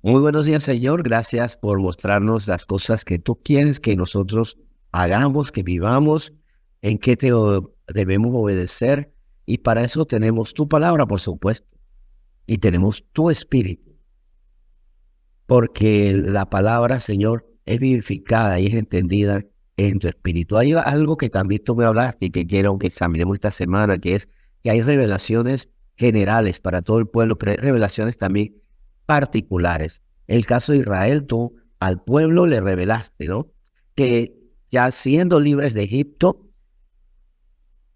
Muy buenos días, Señor. Gracias por mostrarnos las cosas que tú quieres que nosotros hagamos, que vivamos, en qué debemos obedecer. Y para eso tenemos tu palabra, por supuesto, y tenemos tu espíritu, porque la palabra, Señor, es vivificada y es entendida en tu espíritu. Hay algo que también tú me hablaste y que quiero que examinemos esta semana, que es que hay revelaciones generales para todo el pueblo, pero hay revelaciones también particulares. El caso de Israel, tú al pueblo le revelaste, ¿no? Que ya siendo libres de Egipto,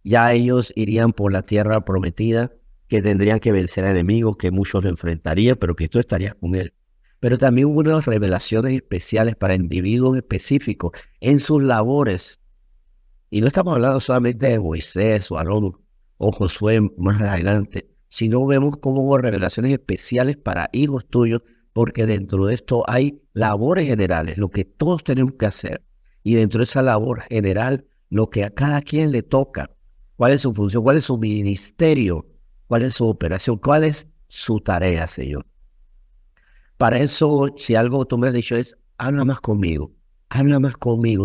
ya ellos irían por la tierra prometida, que tendrían que vencer a enemigos, que muchos lo enfrentarían, pero que tú estarías con él. Pero también hubo unas revelaciones especiales para individuos específicos en sus labores. Y no estamos hablando solamente de Moisés o Aarón o Josué más adelante, sino vemos cómo hubo revelaciones especiales para hijos tuyos, porque dentro de esto hay labores generales, lo que todos tenemos que hacer. Y dentro de esa labor general, lo que a cada quien le toca, cuál es su función, cuál es su ministerio, cuál es su operación, cuál es su tarea, Señor. Para eso, si algo tú me has dicho es, habla más conmigo,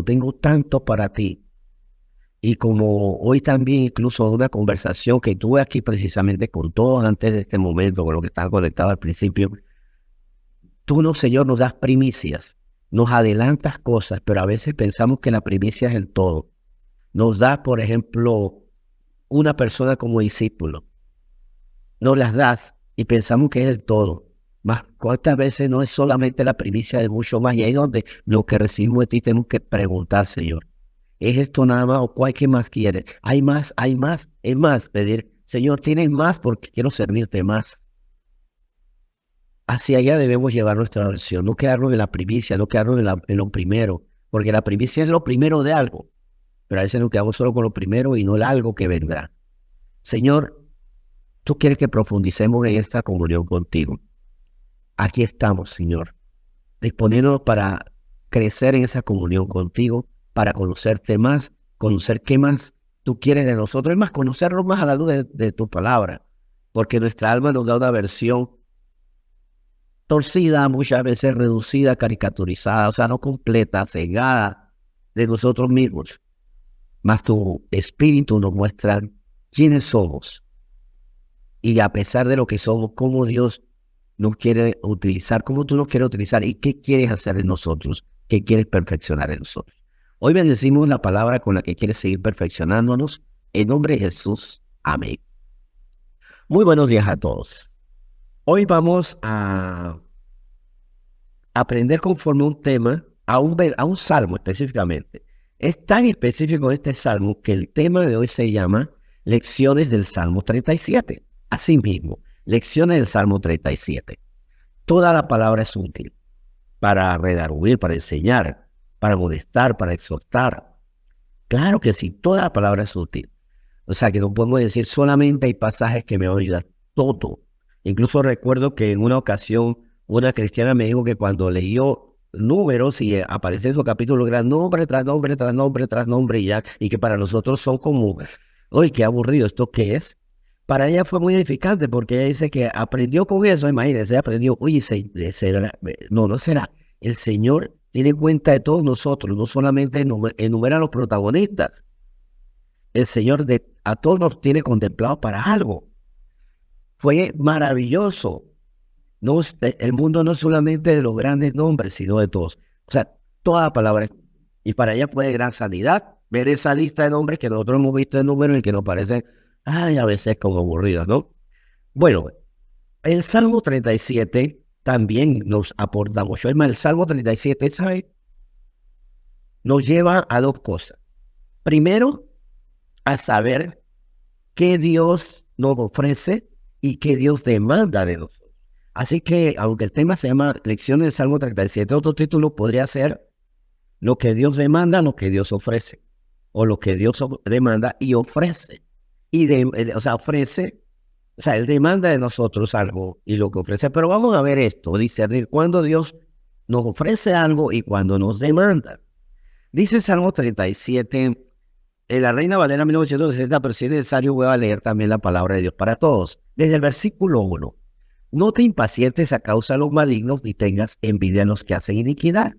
tengo tanto para ti. Y como hoy también incluso una conversación que tuve aquí precisamente con todos antes de este momento, con lo que estaba conectado al principio, tú no, Señor, nos das primicias, nos adelantas cosas, pero a veces pensamos que la primicia es el todo. Nos das, por ejemplo, una persona como discípulo, nos las das y pensamos que es el todo. Más, ¿cuántas veces no es solamente la primicia de mucho más? Y ahí es donde lo que recibimos de ti tenemos que preguntar, Señor. ¿Es esto nada más o cuál que más quieres? Hay más, hay más. Es más, pedir, Señor, tienes más porque quiero servirte más. Hacia allá debemos llevar nuestra oración, no quedarnos en la primicia, no quedarnos en lo primero, porque la primicia es lo primero de algo, pero a veces nos quedamos solo con lo primero y no el algo que vendrá. Señor, tú quieres que profundicemos en esta comunión contigo. Aquí estamos, Señor, disponiéndonos para crecer en esa comunión contigo, para conocerte más, conocer qué más tú quieres de nosotros, es más, conocernos más a la luz de tu palabra, porque nuestra alma nos da una versión torcida, muchas veces reducida, caricaturizada, o sea, no completa, cegada de nosotros mismos, más tu espíritu nos muestra quiénes somos y a pesar de lo que somos, cómo Dios nos quiere utilizar, cómo tú nos quieres utilizar y qué quieres hacer en nosotros, qué quieres perfeccionar en nosotros. Hoy bendecimos la palabra con la que quieres seguir perfeccionándonos. En nombre de Jesús. Amén. Muy buenos días a todos. Hoy vamos a aprender conforme un tema, a un salmo específicamente. Es tan específico este salmo que el tema de hoy se llama Lecciones del Salmo 37. Así mismo, Lecciones del Salmo 37. Toda la palabra es útil para redarguir, para enseñar, para molestar, para exhortar. Claro que sí, toda la palabra es útil. O sea, que no podemos decir solamente hay pasajes que me van a ayudar. Todo. Incluso recuerdo que en una ocasión una cristiana me dijo que cuando leyó números y aparece en su capítulo gran nombre tras nombre tras nombre tras nombre y ya, y que para nosotros son como, uy, qué aburrido, ¿esto qué es? Para ella fue muy edificante porque ella dice que aprendió con eso, imagínense, aprendió, oye, no será. El Señor tiene cuenta de todos nosotros, no solamente enumera a los protagonistas. El Señor a todos nos tiene contemplados para algo. Fue maravilloso. No, el mundo no es solamente de los grandes nombres, sino de todos. O sea, toda la palabra. Y para ella fue de gran sanidad ver esa lista de nombres que nosotros hemos visto en números y que nos parecen, ay, a veces como aburridos, ¿no? Bueno, el Salmo 37 también nos aporta mucho. Es más, el Salmo 37, ¿sabe? Nos lleva a dos cosas. Primero, a saber qué Dios nos ofrece y qué Dios demanda de nosotros. Así que, aunque el tema se llama Lecciones del Salmo 37, otro título podría ser lo que Dios demanda, lo que Dios ofrece, o lo que Dios demanda y ofrece. O sea, ofrece, o sea, Él demanda de nosotros algo y lo que ofrece. Pero vamos a ver esto, discernir cuando Dios nos ofrece algo y cuando nos demanda. Dice Salmo 37, en la Reina Valera 1960, pero si es necesario voy a leer también la palabra de Dios para todos. Desde el versículo 1. No te impacientes a causa de los malignos, ni tengas envidia en los que hacen iniquidad,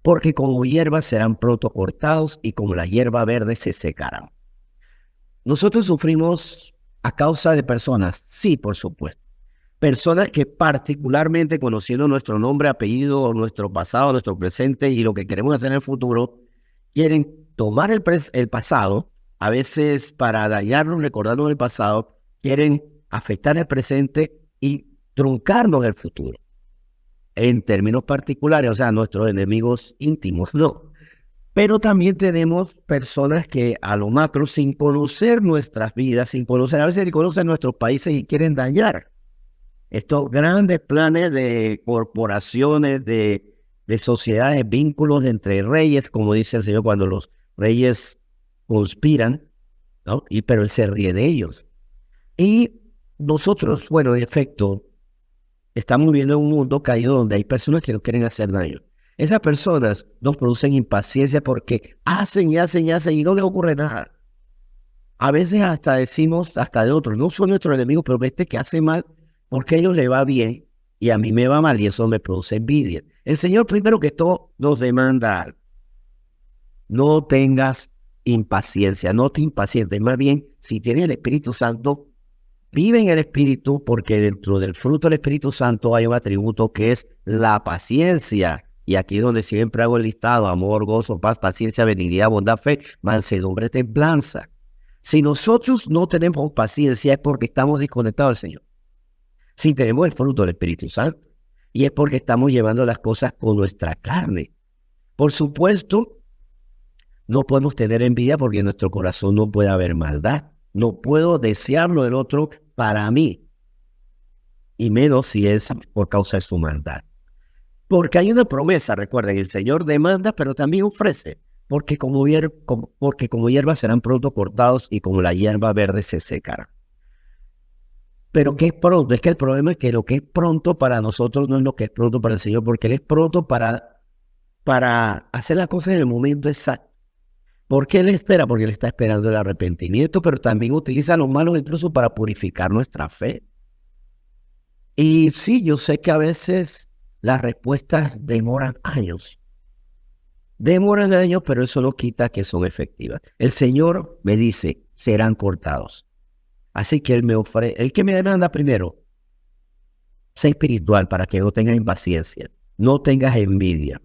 porque como hierba serán pronto cortados y como la hierba verde se secarán. Nosotros sufrimos a causa de personas, sí, por supuesto. Personas que particularmente conociendo nuestro nombre, apellido, nuestro pasado, nuestro presente y lo que queremos hacer en el futuro, quieren tomar el pasado, a veces para dañarnos, recordarnos el pasado, quieren afectar el presente y truncarnos el futuro. En términos particulares, o sea, nuestros enemigos íntimos, no. Pero también tenemos personas que a lo macro, sin conocer nuestras vidas, sin conocer, a veces ni conocen nuestros países y quieren dañar estos grandes planes de corporaciones, de sociedades, vínculos entre reyes, como dice el Señor, cuando los reyes conspiran, ¿no? Pero Él se ríe de ellos. Y nosotros, bueno, en efecto, estamos viviendo en un mundo caído donde hay personas que no quieren hacer daño. Esas personas nos producen impaciencia porque hacen y hacen y hacen y no les ocurre nada. A veces hasta decimos, hasta de otros, no son nuestros enemigos, pero este que hace mal, porque a ellos les va bien y a mí me va mal y eso me produce envidia. El Señor primero que todo nos demanda algo. No tengas impaciencia, no te impacientes. Más bien, si tienes el Espíritu Santo, vive en el Espíritu, porque dentro del fruto del Espíritu Santo hay un atributo que es la paciencia. Y aquí es donde siempre hago el listado: amor, gozo, paz, paciencia, benignidad, bondad, fe, mansedumbre, templanza. Si nosotros no tenemos paciencia es porque estamos desconectados del Señor. Si tenemos el fruto del Espíritu Santo, y es porque estamos llevando las cosas con nuestra carne. Por supuesto, no podemos tener envidia porque en nuestro corazón no puede haber maldad. No puedo desearlo del otro para mí, y menos si es por causa de su maldad. Porque hay una promesa, recuerden, el Señor demanda, pero también ofrece. Porque como hierba serán pronto cortados y como la hierba verde se secará. Pero ¿qué es pronto? Es que el problema es que lo que es pronto para nosotros no es lo que es pronto para el Señor, porque Él es pronto para hacer las cosas en el momento exacto. ¿Por qué Él espera? Porque Él está esperando el arrepentimiento, pero también utiliza los malos incluso para purificar nuestra fe. Y sí, yo sé que a veces las respuestas demoran años. Demoran años, pero eso no quita que son efectivas. El Señor me dice, serán cortados. Así que Él me ofrece, el que me demanda primero, sé espiritual para que no tengas impaciencia, no tengas envidia.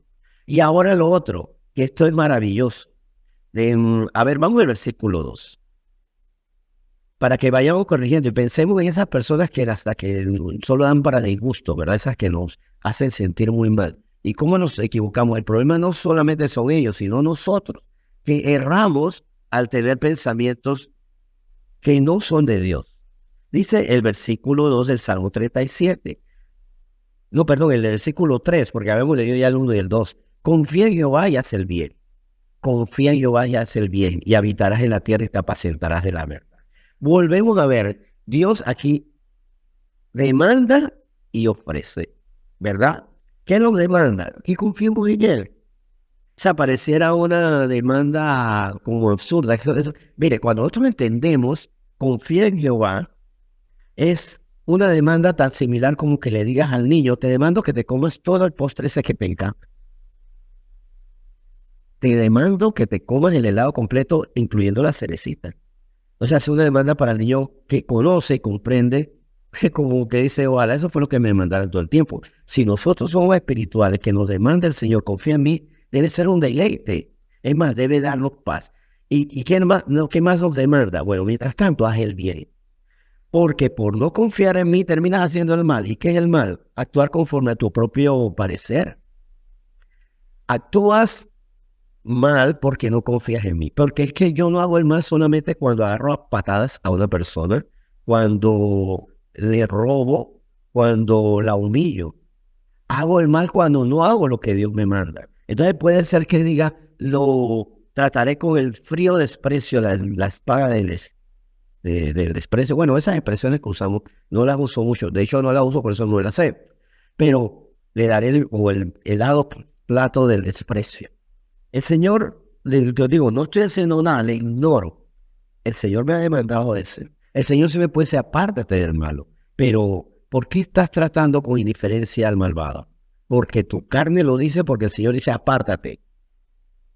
Y ahora lo otro, que esto es maravilloso. A ver, vamos al versículo 2. Para que vayamos corrigiendo y pensemos en esas personas que hasta que solo dan para disgusto, ¿verdad? Esas que nos hacen sentir muy mal. ¿Y cómo nos equivocamos? El problema no solamente son ellos, sino nosotros, que erramos al tener pensamientos que no son de Dios. Dice el versículo 2 del Salmo 37. No, perdón, el versículo 3, porque habíamos leído ya el 1 y el 2. Confía en Jehová y haz el bien. Confía en Jehová y haz el bien, y habitarás en la tierra y te apacentarás de la verdad. Volvemos a ver, Dios aquí demanda y ofrece, ¿verdad? ¿Qué nos demanda? Que confiemos en Él. O sea, pareciera una demanda como absurda. Mire, cuando nosotros entendemos, confía en Jehová, es una demanda tan similar como que le digas al niño, te demando que te comas todo el postre ese que te encanta. Te demando que te comas el helado completo, incluyendo la cerecita. O sea, es una demanda para el niño que conoce y comprende, como que dice, ojalá eso fue lo que me demandaron todo el tiempo. Si nosotros somos espirituales, que nos demanda el Señor, confía en mí, debe ser un deleite. Es más, debe darnos paz. ¿Y qué más nos demanda? Bueno, mientras tanto, haz el bien. Porque por no confiar en mí, terminas haciendo el mal. ¿Y qué es el mal? Actuar conforme a tu propio parecer. Actúas mal porque no confías en mí. Porque es que yo no hago el mal solamente cuando agarro a patadas a una persona, cuando le robo, cuando la humillo. Hago el mal cuando no hago lo que Dios me manda. Entonces puede ser que diga, lo trataré con el frío desprecio, la espada del desprecio. Bueno, esas expresiones que usamos no las uso mucho. De hecho, no las uso, por eso no las sé. Pero le daré el helado plato del desprecio. El Señor, yo digo, no estoy haciendo nada, le ignoro. El Señor me ha demandado eso. El Señor sí me puede decir, apártate del malo, pero ¿por qué estás tratando con indiferencia al malvado? Porque tu carne lo dice, porque el Señor dice, apártate.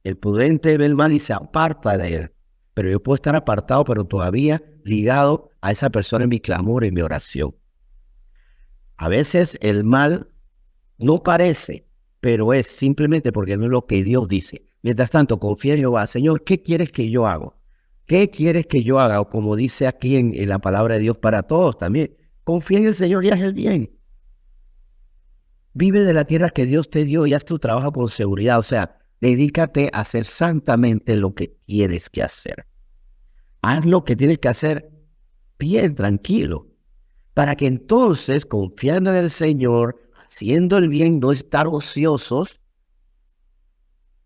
El prudente ve el mal y se aparta de él. Pero yo puedo estar apartado, pero todavía ligado a esa persona en mi clamor, en mi oración. A veces el mal no parece, pero es simplemente porque no es lo que Dios dice. Mientras tanto, confía en Jehová. Señor, ¿qué quieres que yo haga? ¿Qué quieres que yo haga? O como dice aquí en la palabra de Dios para todos también. Confía en el Señor y haz el bien. Vive de la tierra que Dios te dio y haz tu trabajo con seguridad. O sea, dedícate a hacer santamente lo que tienes que hacer. Haz lo que tienes que hacer bien, tranquilo. Para que entonces, confiando en el Señor, haciendo el bien, no estar ociosos,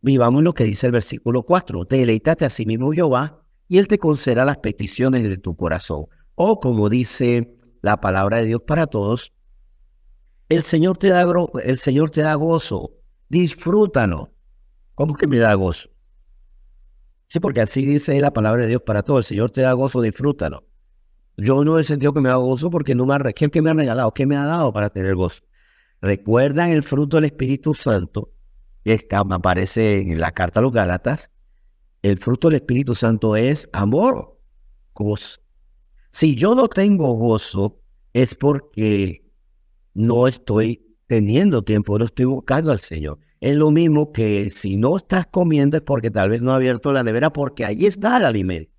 vivamos lo que dice el versículo 4. Deleítate a sí mismo Jehová y Él te concederá las peticiones de tu corazón. O como dice la palabra de Dios para todos, el Señor te da gozo, disfrútalo. ¿Cómo que me da gozo? Sí, porque así dice la palabra de Dios para todos. El Señor te da gozo, disfrútalo. Yo no he sentido que me da gozo porque no me ha, ¿qué me ha regalado? ¿Qué me ha dado para tener gozo? ¿Recuerdan el fruto del Espíritu Santo? Que aparece en la carta a los Gálatas. El fruto del Espíritu Santo es amor, gozo. Si yo no tengo gozo, es porque no estoy teniendo tiempo, no estoy buscando al Señor. Es lo mismo que si no estás comiendo es porque tal vez no ha abierto la nevera, porque allí está el alimento.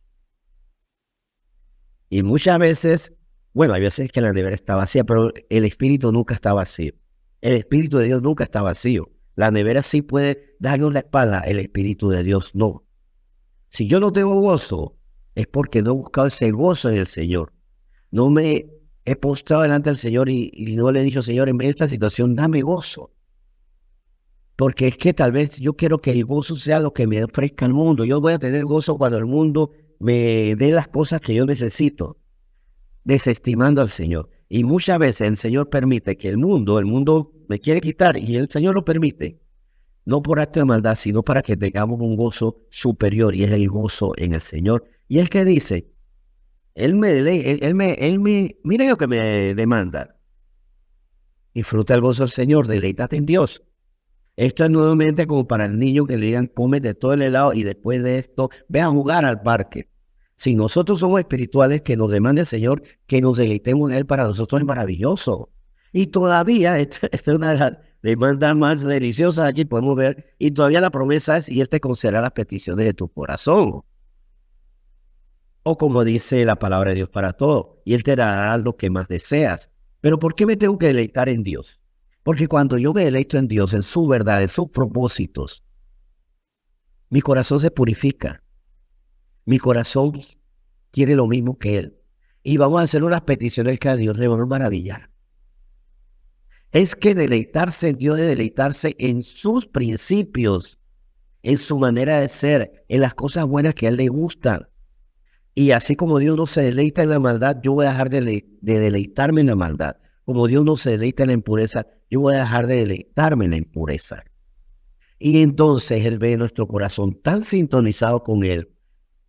Y muchas veces, bueno, hay veces que la nevera está vacía, pero el espíritu nunca está vacío. El espíritu de Dios nunca está vacío. La nevera sí puede darnos la espalda, el espíritu de Dios no. Si yo no tengo gozo, es porque no he buscado ese gozo en el Señor. No me he postrado delante del Señor y no le he dicho, Señor, en esta situación dame gozo. Porque es que tal vez yo quiero que el gozo sea lo que me ofrezca el mundo. Yo voy a tener gozo cuando el mundo me dé las cosas que yo necesito, desestimando al Señor. Y muchas veces el Señor permite que el mundo me quiere quitar y el Señor lo permite. No por acto de maldad, sino para que tengamos un gozo superior y es el gozo en el Señor. Y es que dice, mire lo que me demanda. Disfruta el gozo del Señor, deleítate en Dios. Esto es nuevamente como para el niño que le digan, come de todo el helado y después de esto, ve a jugar al parque. Si nosotros somos espirituales, que nos demande el Señor que nos deleitemos en Él, para nosotros es maravilloso. Y todavía, esta es una de las demandas más deliciosas aquí, podemos ver, y todavía la promesa es, y Él te concederá las peticiones de tu corazón. O como dice la palabra de Dios para todo, y Él te dará lo que más deseas. Pero ¿por qué me tengo que deleitar en Dios? Porque cuando yo me deleito en Dios, en su verdad, en sus propósitos, mi corazón se purifica. Mi corazón quiere lo mismo que Él. Y vamos a hacer unas peticiones que a Dios le van a maravillar. Es que deleitarse en Dios es deleitarse en sus principios, en su manera de ser, en las cosas buenas que a Él le gustan. Y así como Dios no se deleita en la maldad, yo voy a dejar de deleitarme en la maldad. Como Dios no se deleita en la impureza, yo voy a dejar de deleitarme en la impureza. Y entonces Él ve nuestro corazón tan sintonizado con Él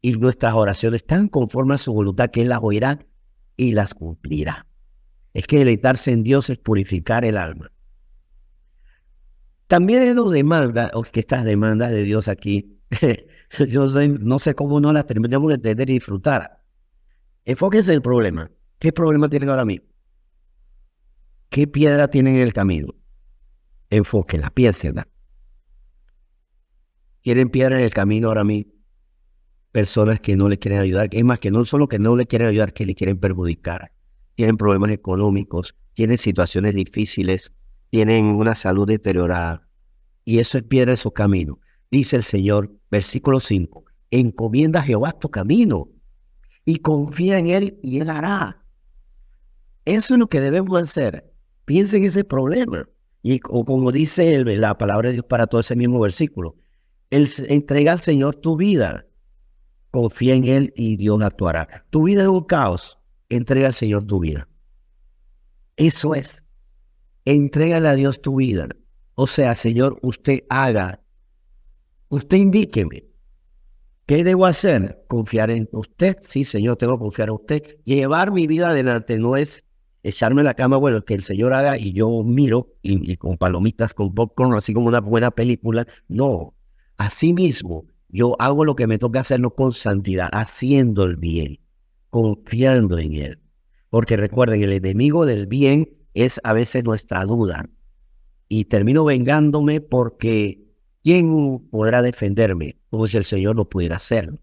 y nuestras oraciones tan conformes a su voluntad que Él las oirá y las cumplirá. Es que deleitarse en Dios es purificar el alma. También Él nos demanda, o que estas demandas de Dios aquí, yo no sé cómo no las terminamos de entender y disfrutar. Enfóquense en el problema. ¿Qué problema tienen ahora mismo? ¿Qué piedra tienen en el camino? Enfóquenla, piénsenla. ¿Tienen piedra en el camino ahora mismo? Personas que no le quieren ayudar, es más, que no solo que no le quieren ayudar, que le quieren perjudicar. Tienen problemas económicos, tienen situaciones difíciles, tienen una salud deteriorada. Y eso es piedra en su camino. Dice el Señor, versículo 5, encomienda a Jehová tu camino y confía en Él y Él hará. Eso es lo que debemos hacer. Piensen en ese problema. O como dice la palabra de Dios para todo ese mismo versículo, entrega al Señor tu vida. Confía en Él y Dios actuará. Tu vida es un caos. Entrega al Señor tu vida. Eso es. Entrégale a Dios tu vida. O sea, Señor, usted haga. Usted indíqueme. ¿Qué debo hacer? Confiar en usted. Sí, Señor, tengo que confiar en usted. Llevar mi vida adelante no es echarme en la cama, bueno, que el Señor haga y yo miro y con palomitas, con popcorn, así como una buena película. No, así mismo yo hago lo que me toca hacerlo con santidad, haciendo el bien, confiando en Él. Porque recuerden, el enemigo del bien es a veces nuestra duda. Y termino vengándome porque ¿quién podrá defenderme? Como si el Señor no pudiera hacerlo.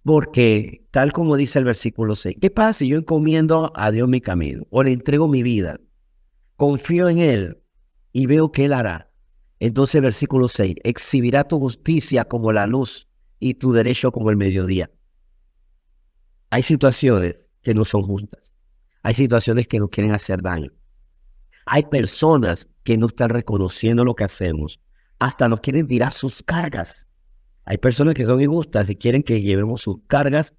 Porque, tal como dice el versículo 6, ¿qué pasa si yo encomiendo a Dios mi camino o le entrego mi vida? Confío en Él y veo que Él hará. Entonces el versículo 6, exhibirá tu justicia como la luz y tu derecho como el mediodía. Hay situaciones que no son justas. Hay situaciones que nos quieren hacer daño. Hay personas que no están reconociendo lo que hacemos. Hasta nos quieren tirar sus cargas. Hay personas que son injustas y quieren que llevemos sus cargas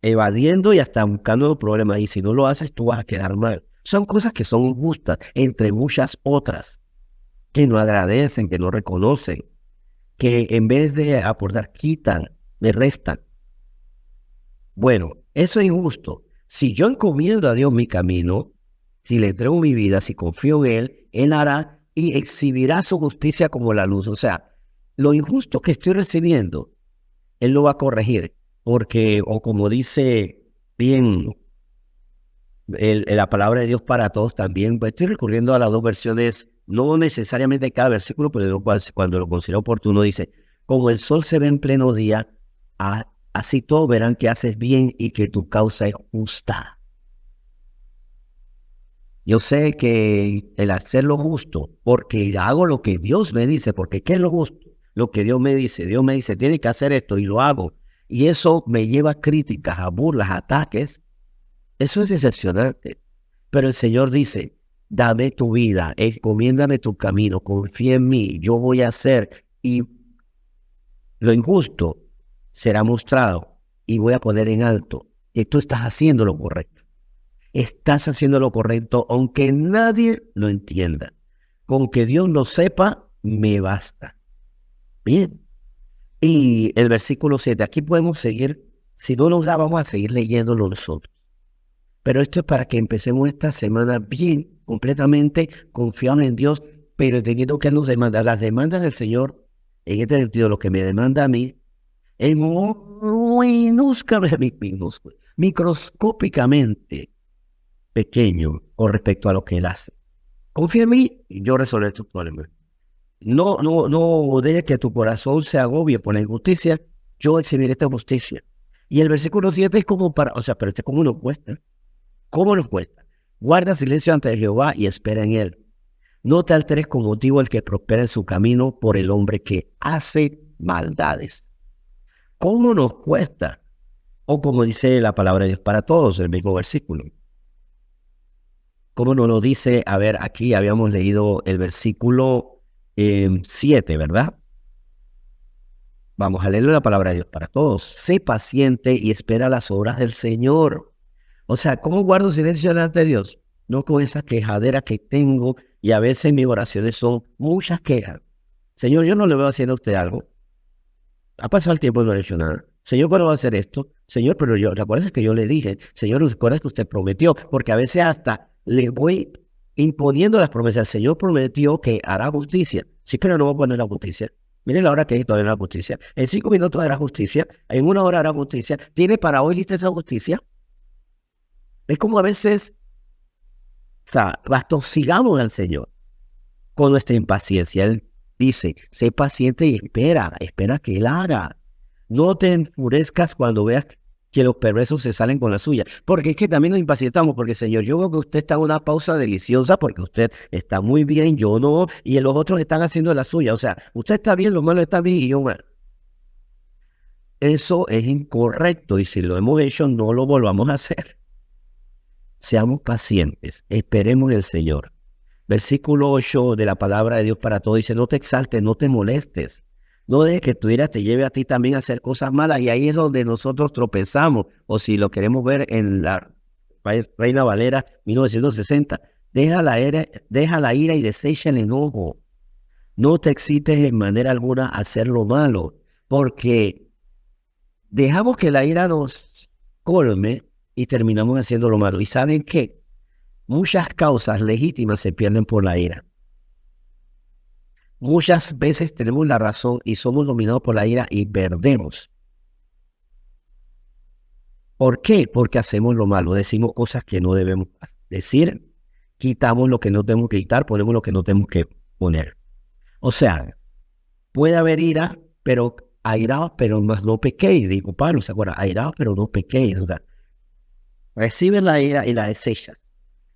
evadiendo y hasta buscando los problemas. Y si no lo haces, tú vas a quedar mal. Son cosas que son injustas, entre muchas otras, que no agradecen, que no reconocen, que en vez de aportar, quitan, me restan. Bueno, eso es injusto. Si yo encomiendo a Dios mi camino, si le entrego mi vida, si confío en Él, Él hará y exhibirá su justicia como la luz. O sea, lo injusto que estoy recibiendo, Él lo va a corregir. Porque, o como dice bien la palabra de Dios para todos también, pues estoy recurriendo a las dos versiones, no necesariamente cada versículo, pero cuando lo considero oportuno dice, como el sol se ve en pleno día, así todos verán que haces bien y que tu causa es justa. Yo sé que el hacer lo justo, porque hago lo que Dios me dice, porque ¿qué es lo justo? Lo que Dios me dice, tiene que hacer esto y lo hago. Y eso me lleva a críticas, a burlas, a ataques. Eso es decepcionante. Pero el Señor dice, dame tu vida, encomiéndame tu camino, confía en mí, yo voy a hacer. Y lo injusto será mostrado y voy a poner en alto que tú estás haciendo lo correcto. Estás haciendo lo correcto aunque nadie lo entienda. Con que Dios lo sepa, me basta. Bien. Y el versículo 7, aquí podemos seguir, si no lo da, vamos a seguir leyéndolo nosotros. Pero esto es para que empecemos esta semana bien, completamente confiando en Dios, pero entendiendo que nos demanda. Las demandas del Señor, en este sentido, lo que me demanda a mí, es muy microscópicamente pequeño con respecto a lo que Él hace. Confía en mí y yo resolveré tus problemas. No dejes que tu corazón se agobie por la injusticia, yo exhibiré esta justicia. Y el versículo 7 es como para, o sea, pero este como nos cuesta. ¿Cómo nos cuesta? Guarda silencio ante Jehová y espera en Él. No te alteres con motivo el que prospera en su camino por el hombre que hace maldades. ¿Cómo nos cuesta? O como dice la palabra de Dios para todos, el mismo versículo. ¿Cómo nos lo dice? A ver, aquí habíamos leído el versículo 7, ¿verdad? Vamos a leerlo la palabra de Dios para todos. Sé paciente y espera las obras del Señor. O sea, ¿cómo guardo silencio delante de Dios? No con esa quejadera que tengo y a veces mis oraciones son muchas quejas. Señor, yo no le veo haciendo a usted algo. Ha pasado el tiempo y no he hecho nada. Señor, ¿cuándo va a hacer esto? Señor, pero yo, ¿recuerdas que yo le dije? Señor, ¿recuerdas que usted prometió? Porque a veces hasta le voy imponiendo las promesas. El Señor prometió que hará justicia. Sí, pero no va a poner la justicia. Miren la hora que es todavía no la justicia. En 5 minutos hará justicia. En 1 hora hará justicia. ¿Tiene para hoy lista esa justicia? Es como a veces, o sea, atosigamos al Señor con nuestra impaciencia. Él dice, sé paciente y espera que Él haga. No te enfurezcas cuando veas que los perversos se salen con la suya. Porque es que también nos impacientamos, porque Señor, yo veo que usted está en una pausa deliciosa, porque usted está muy bien, yo no, y los otros están haciendo la suya. O sea, usted está bien, los malos están bien, y yo mal. Eso es incorrecto, y si lo hemos hecho, no lo volvamos a hacer. Seamos pacientes, esperemos en el Señor. Versículo 8 de la palabra de Dios para todos dice, no te exaltes, no te molestes. No dejes que tu ira te lleve a ti también a hacer cosas malas. Y ahí es donde nosotros tropezamos. O si lo queremos ver en la Reina Valera 1960. Deja la ira y desecha el enojo. No te excites en manera alguna a hacer lo malo. Porque dejamos que la ira nos colme y terminamos haciendo lo malo. ¿Y saben qué? Muchas causas legítimas se pierden por la ira. Muchas veces tenemos la razón y somos dominados por la ira y perdemos. ¿Por qué? Porque hacemos lo malo, decimos cosas que no debemos decir, quitamos lo que no tenemos que quitar, ponemos lo que no tenemos que poner. O sea, puede haber ira, pero airados, pero más no pequéis, dijo Pablo, ¿se acuerdan? Airados, pero no pequéis. O sea, recibes la ira y la desechas.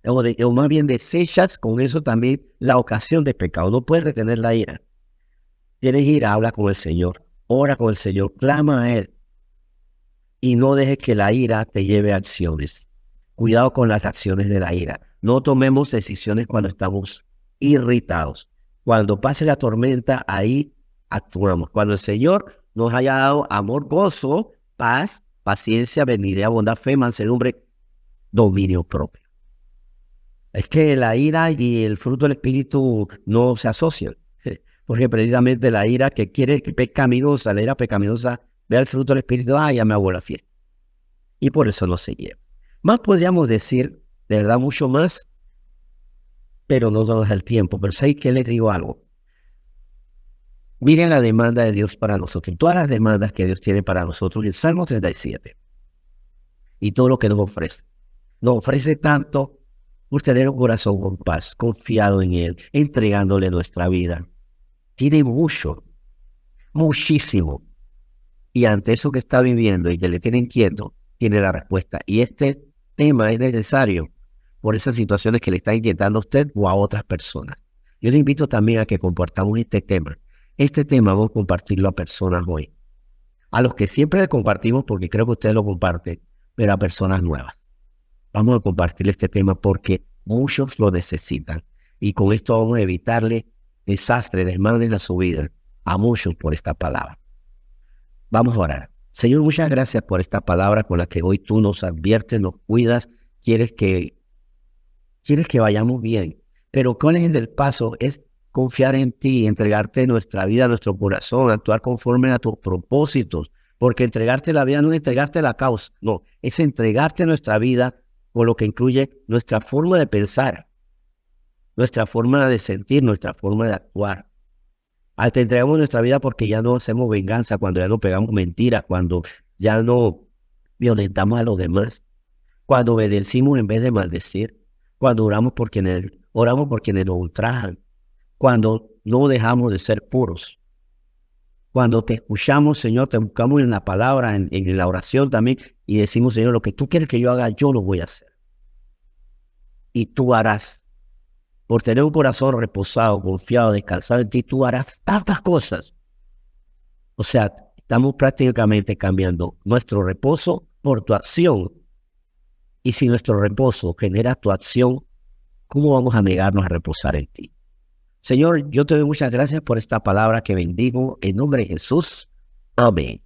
O más bien desechas con eso también la ocasión de pecado. No puedes retener la ira. Tienes ira, habla con el Señor, ora con el Señor, clama a Él. Y no dejes que la ira te lleve a acciones. Cuidado con las acciones de la ira. No tomemos decisiones cuando estamos irritados. Cuando pase la tormenta, ahí actuamos. Cuando el Señor nos haya dado amor, gozo, paz, paciencia, benignidad, bondad, fe, mansedumbre, dominio propio. Es que la ira y el fruto del Espíritu no se asocian. Porque precisamente la ira que quiere, que pecaminosa, la ira pecaminosa, ve el fruto del Espíritu, ya me hago la fiesta. Y por eso no se lleva. Más podríamos decir, de verdad, mucho más, pero no nos da el tiempo. Pero ¿sabes qué? Les digo algo. Miren la demanda de Dios para nosotros, todas las demandas que Dios tiene para nosotros en Salmo 37. Y todo lo que nos ofrece. Nos ofrece tanto por tener un corazón con paz, confiado en Él, entregándole nuestra vida. Tiene mucho, muchísimo. Y ante eso que está viviendo y que le tiene inquieto, tiene la respuesta. Y este tema es necesario por esas situaciones que le está inquietando a usted o a otras personas. Yo le invito también a que compartamos este tema. Este tema vamos a compartirlo a personas hoy. A los que siempre le compartimos porque creo que ustedes lo comparten, pero a personas nuevas. Vamos a compartir este tema porque muchos lo necesitan. Y con esto vamos a evitarle desastre, desmadre a su vida a muchos por esta palabra. Vamos a orar. Señor, muchas gracias por esta palabra con la que hoy tú nos adviertes, nos cuidas, quieres que vayamos bien. Pero ¿cuál es el paso? Es confiar en ti, entregarte nuestra vida, nuestro corazón, actuar conforme a tus propósitos. Porque entregarte la vida no es entregarte la causa, no, es entregarte nuestra vida por lo que incluye nuestra forma de pensar, nuestra forma de sentir, nuestra forma de actuar. Te entregamos nuestra vida porque ya no hacemos venganza, cuando ya no pegamos mentiras, cuando ya no violentamos a los demás, cuando obedecimos en vez de maldecir, cuando oramos por quienes nos ultrajan, cuando no dejamos de ser puros. Cuando te escuchamos, Señor, te buscamos en la palabra, en la oración también, y decimos, Señor, lo que tú quieres que yo haga, yo lo voy a hacer. Y tú harás. Por tener un corazón reposado, confiado, descansado en ti, tú harás tantas cosas. O sea, estamos prácticamente cambiando nuestro reposo por tu acción. Y si nuestro reposo genera tu acción, ¿cómo vamos a negarnos a reposar en ti? Señor, yo te doy muchas gracias por esta palabra que bendigo en nombre de Jesús. Amén.